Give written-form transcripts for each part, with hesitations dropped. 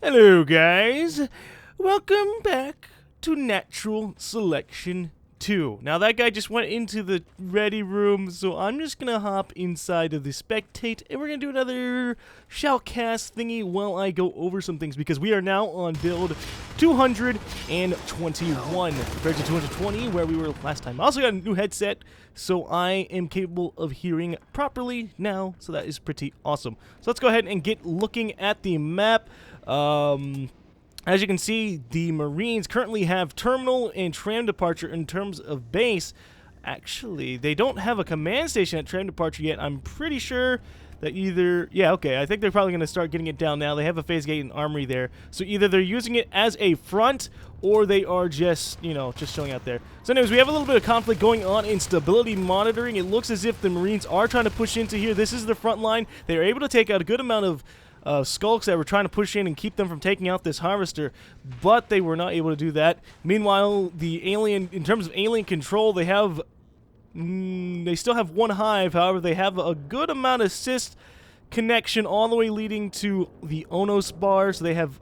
Hello guys, welcome back to Natural Selection 2. Now that guy just went into the ready room, so I'm just gonna hop inside of the spectate and we're gonna do another shoutcast thingy while I go over some things, because we are now on build 221 compared to 220 where we were last time. I also got a new headset, so I am capable of hearing properly now, so that is pretty awesome. So let's go ahead and get looking at the map. As you can see, the Marines currently have terminal and tram departure in terms of base. Actually, they don't have a command station at tram departure yet. I'm pretty sure that either... Yeah, okay, I think they're probably going to start getting it down now. They have a phase gate and armory there. So either they're using it as a front, or they are just, you know, just chilling out there. So anyways, we have a little bit of conflict going on in stability monitoring. It looks as if the Marines are trying to push into here. This is the front line. They are able to take out a good amount of skulks that were trying to push in and keep them from taking out this harvester, but they were not able to do that. Meanwhile, the alien, in terms of alien control, they have they still have one hive. However, they have a good amount of cyst connection all the way leading to the Onos bar. So they have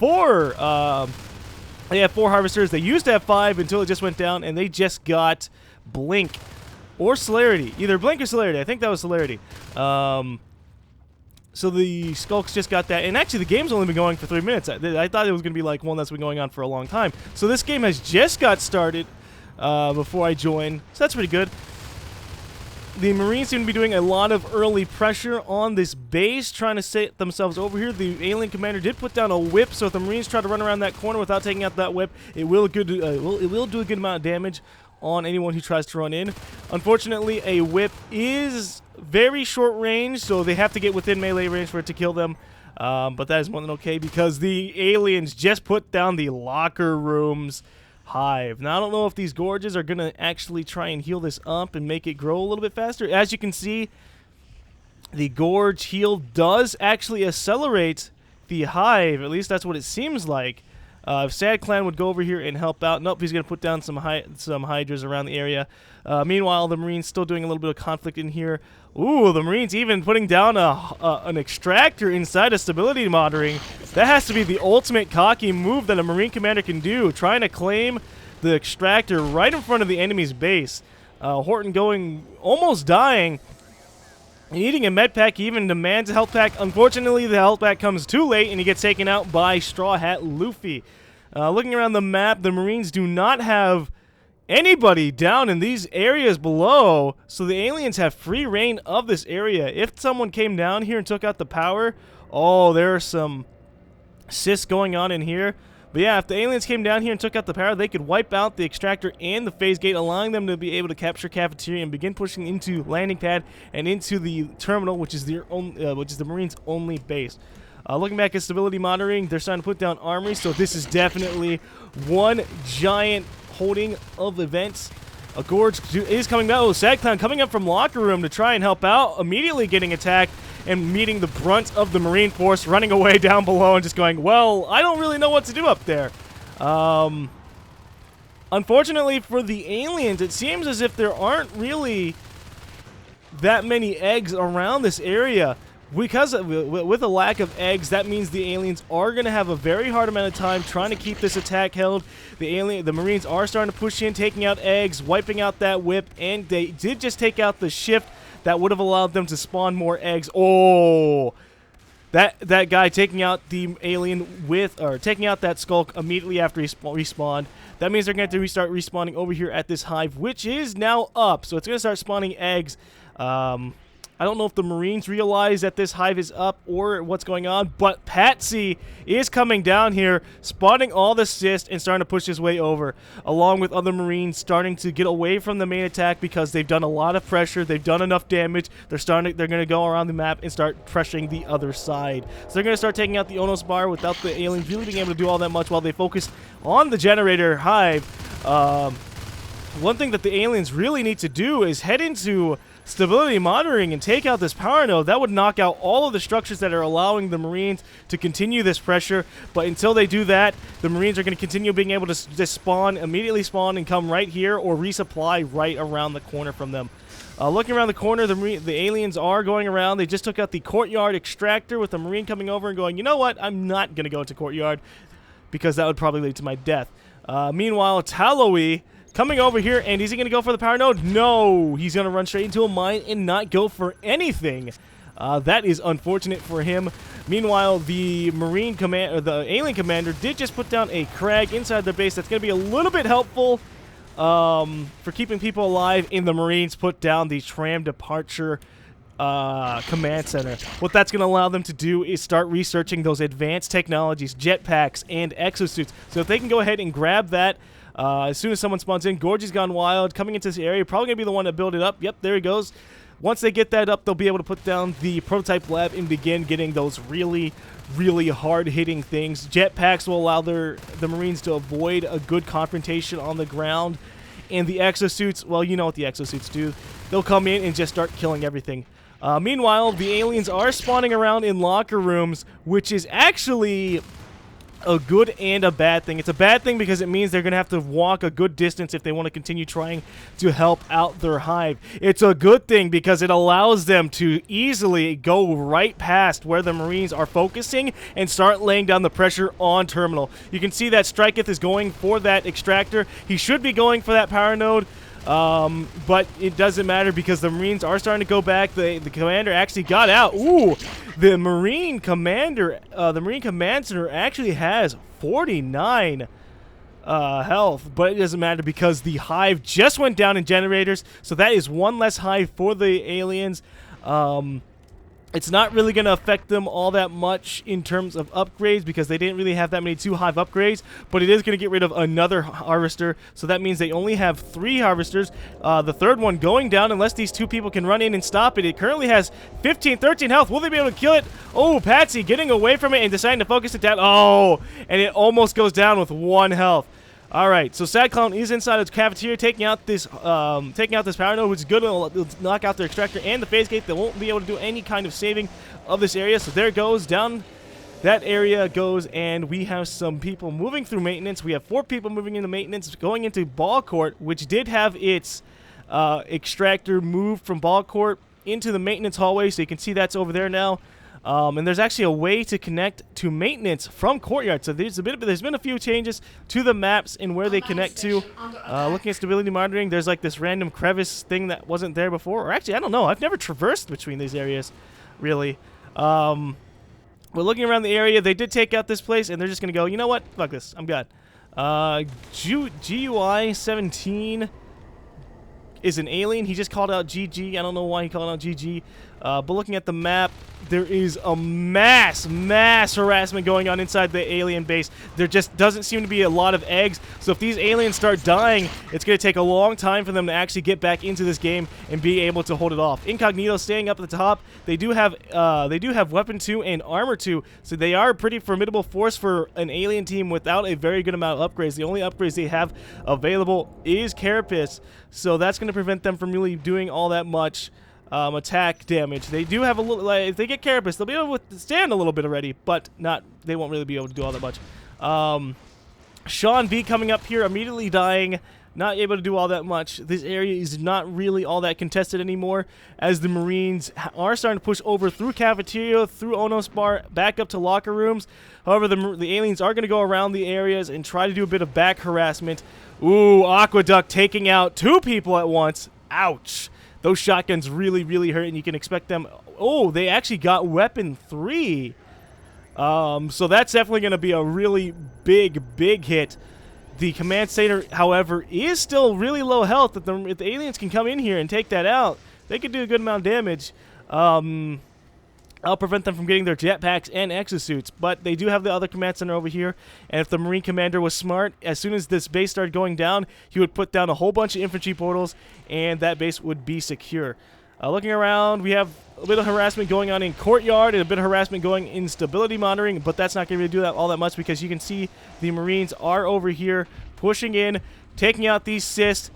four harvesters. They used to have 5 until it just went down, and they just got Blink or Celerity, either Blink or Celerity. I think that was Celerity. So the Skulks just got that, and actually the game's only been going for 3 minutes. I thought it was going to be like one that's been going on for a long time. So this game has just got started before I joined, so that's pretty good. The Marines seem to be doing a lot of early pressure on this base, trying to set themselves over here. The alien commander did put down a whip, so if the Marines try to run around that corner without taking out that whip, it will do a good amount of damage on anyone who tries to run in. Unfortunately, a whip is very short range, so they have to get within melee range for it to kill them. But that is more than okay, because the aliens just put down the locker room's hive. Now, I don't know if these gorges are going to actually try and heal this up and make it grow a little bit faster. As you can see, the gorge heal does actually accelerate the hive. At least that's what it seems like. If Sad Clan would go over here and help out. Nope, he's going to put down some hydras around the area. Meanwhile, the Marines still doing a little bit of conflict in here. Ooh, the Marines even putting down an extractor inside of stability monitoring. That has to be the ultimate cocky move that a Marine commander can do, trying to claim the extractor right in front of the enemy's base. Horton going, almost dying. Needing a med pack, he even demands a health pack. Unfortunately, the health pack comes too late, and he gets taken out by Straw Hat Luffy. Looking around the map, the Marines do not have anybody down in these areas below, so the aliens have free reign of this area. If someone came down here and took out the power, oh, there are some cysts going on in here. But yeah, if the aliens came down here and took out the power, they could wipe out the extractor and the phase gate, allowing them to be able to capture cafeteria and begin pushing into landing pad and into the terminal, which is the Marines' only base. Looking back at stability monitoring, they're starting to put down armory, so this is definitely one giant holding of events. A gorge is coming back. Oh, Sad Clown coming up from locker room to try and help out, immediately getting attacked and meeting the brunt of the Marine force, running away down below and just going, well, I don't really know what to do up there. Unfortunately for the aliens, it seems as if there aren't really that many eggs around this area. Because with a lack of eggs, that means the aliens are going to have a very hard amount of time trying to keep this attack held. The Marines are starting to push in, taking out eggs, wiping out that whip, and they did just take out the shift that would have allowed them to spawn more eggs. Oh, that guy taking out the alien taking out that skulk immediately after he respawned. That means they're going to have to restart respawning over here at this hive, which is now up. So it's going to start spawning eggs. I don't know if the Marines realize that this hive is up or what's going on, but Patsy is coming down here, spotting all the cyst and starting to push his way over, along with other Marines starting to get away from the main attack because they've done a lot of pressure, they've done enough damage. They're going to go around the map and start pressuring the other side. So they're going to start taking out the Onos bar without the aliens really being able to do all that much while they focus on the generator hive. One thing that the aliens really need to do is head into stability monitoring and take out this power node. That would knock out all of the structures that are allowing the Marines to continue this pressure. But until they do that, the Marines are going to continue being able to just immediately spawn and come right here or resupply right around the corner from them. Looking around the corner, the aliens are going around. They just took out the courtyard extractor with the Marine coming over and going, you know what? I'm not going to go into courtyard because that would probably lead to my death. Meanwhile, Tallowy coming over here, and is he going to go for the power node? No! He's going to run straight into a mine and not go for anything. That is unfortunate for him. Meanwhile, the alien commander did just put down a crag inside their base. That's going to be a little bit helpful for keeping people alive. And the Marines put down the tram departure command center. What that's going to allow them to do is start researching those advanced technologies, jetpacks, and exosuits. So if they can go ahead and grab that as soon as someone spawns in. Gorgy's gone wild, coming into this area, probably going to be the one to build it up. Yep, there he goes. Once they get that up, they'll be able to put down the prototype lab and begin getting those really hard-hitting things. Jetpacks will allow the Marines to avoid a good confrontation on the ground. And the exosuits, well, you know what the exosuits do. They'll come in and just start killing everything. Meanwhile, the aliens are spawning around in locker rooms, which is actually a good and a bad thing. It's a bad thing because it means they're going to have to walk a good distance if they want to continue trying to help out their hive. It's a good thing because it allows them to easily go right past where the Marines are focusing and start laying down the pressure on terminal. You can see that Striketh is going for that extractor. He should be going for that power node. But it doesn't matter because the Marines are starting to go back. The commander actually got out. Ooh, the Marine commander, the Marine command center actually has 49 health, but it doesn't matter because the hive just went down in generators. So that is one less hive for the aliens. It's not really going to affect them all that much in terms of upgrades because they didn't really have that many 2 hive upgrades, but it is going to get rid of another harvester, so that means they only have 3 harvesters. The third one going down unless these 2 people can run in and stop it. It currently has 13 health. Will they be able to kill it? Oh, Patsy getting away from it and deciding to focus it down. Oh, and it almost goes down with 1 health. All right, so Sad Clown is inside of the cafeteria taking out this power node, which is good. It'll knock out their extractor and the phase gate. They won't be able to do any kind of saving of this area. So there it goes, down that area goes, and we have some people moving through maintenance. We have 4 people moving into maintenance, going into ball court, which did have its extractor moved from ball court into the maintenance hallway. So you can see that's over there now. And there's actually a way to connect to maintenance from courtyard. So there's been a few changes to the maps and where they connect to. Looking at stability monitoring, there's like this random crevice thing that wasn't there before. Or actually, I don't know. I've never traversed between these areas, really. We're looking around the area. They did take out this place, and they're just going to go, you know what? Fuck this. I'm good. GUI 17 is an alien. He just called out GG. I don't know why he called out GG. But looking at the map, there is a mass harassment going on inside the alien base. There just doesn't seem to be a lot of eggs. So if these aliens start dying, it's going to take a long time for them to actually get back into this game and be able to hold it off. Incognito staying up at the top. They do have weapon 2 and armor 2, so they are a pretty formidable force for an alien team without a very good amount of upgrades. The only upgrades they have available is Carapace, so that's going to prevent them from really doing all that much attack damage. They do have a little, like, if they get Carapace, they'll be able to stand a little bit already, but they won't really be able to do all that much. Sean B coming up here, immediately dying, not able to do all that much. This area is not really all that contested anymore, as the Marines are starting to push over through cafeteria, through Onos Bar, back up to locker rooms. However, the aliens are going to go around the areas and try to do a bit of back harassment. Ooh, Aqueduct taking out 2 people at once. Ouch. Those shotguns really hurt, and you can expect them. Oh, they actually got weapon 3. So that's definitely going to be a really big hit. The command center, however, is still really low health. If the aliens can come in here and take that out, they could do a good amount of damage. I'll prevent them from getting their jetpacks and exosuits, but they do have the other command center over here, and if the Marine commander was smart, as soon as this base started going down, he would put down a whole bunch of infantry portals, and that base would be secure. Looking around, we have a bit of harassment going on in courtyard and a bit of harassment going in stability monitoring, but that's not going to really do that all that much because you can see the Marines are over here pushing in, taking out these cysts,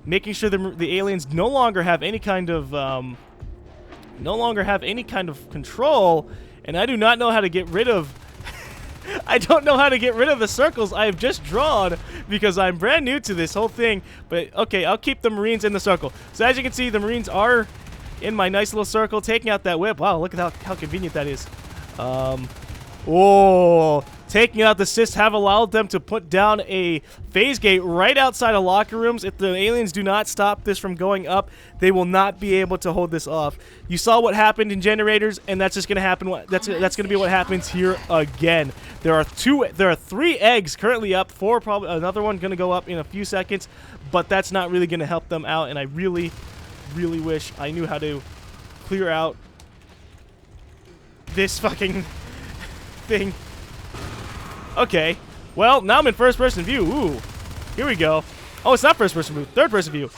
making sure the aliens no longer have any kind of control, and I do not know how to get rid of I don't know how to get rid of the circles I have just drawn because I'm brand new to this whole thing. But okay, I'll keep the Marines in the circle. So as you can see, the Marines are in my nice little circle, taking out that whip. Wow, look at how convenient that is. Oh, taking out the cysts have allowed them to put down a phase gate right outside of locker rooms. If the aliens do not stop this from going up, they will not be able to hold this off. You saw what happened in generators, and that's just going to happen. That's going to be what happens here again. There are 3 eggs currently up. 4 probably, another one going to go up in a few seconds, but that's not really going to help them out. And I really wish I knew how to clear out this fucking thing. Okay. Well, now I'm in first-person view. Ooh. Here we go. Oh, it's not first-person view. Third-person view.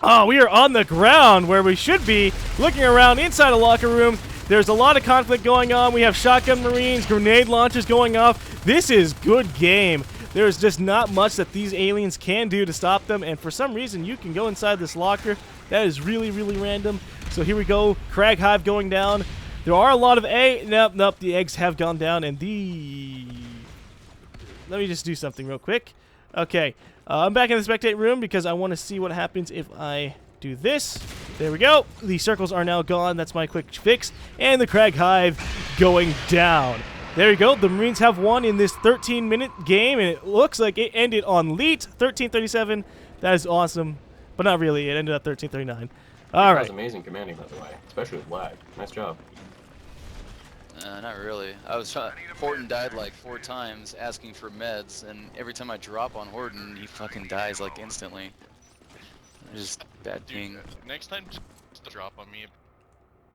Oh, we are on the ground where we should be, looking around inside a locker room. There's a lot of conflict going on. We have shotgun Marines, grenade launchers going off. This is good game. There's just not much that these aliens can do to stop them, and for some reason, you can go inside this locker. That is really random. So here we go. Crag Hive going down. There are a lot of nope, the eggs have gone down, and let me just do something real quick. Okay, I'm back in the spectate room because I want to see what happens if I do this. There we go. The circles are now gone. That's my quick fix. And the Crag Hive going down. There you go. The Marines have won in this 13-minute game, and it looks like it ended on Leet, 13:37. That is awesome, but not really. It ended at 13:39. All right. That was amazing commanding, by the way, especially with lag. Nice job. Not really. Horton died like 4 times asking for meds, and every time I drop on Horton, he fucking dies like instantly. Just bad ping. Next time, just drop on me.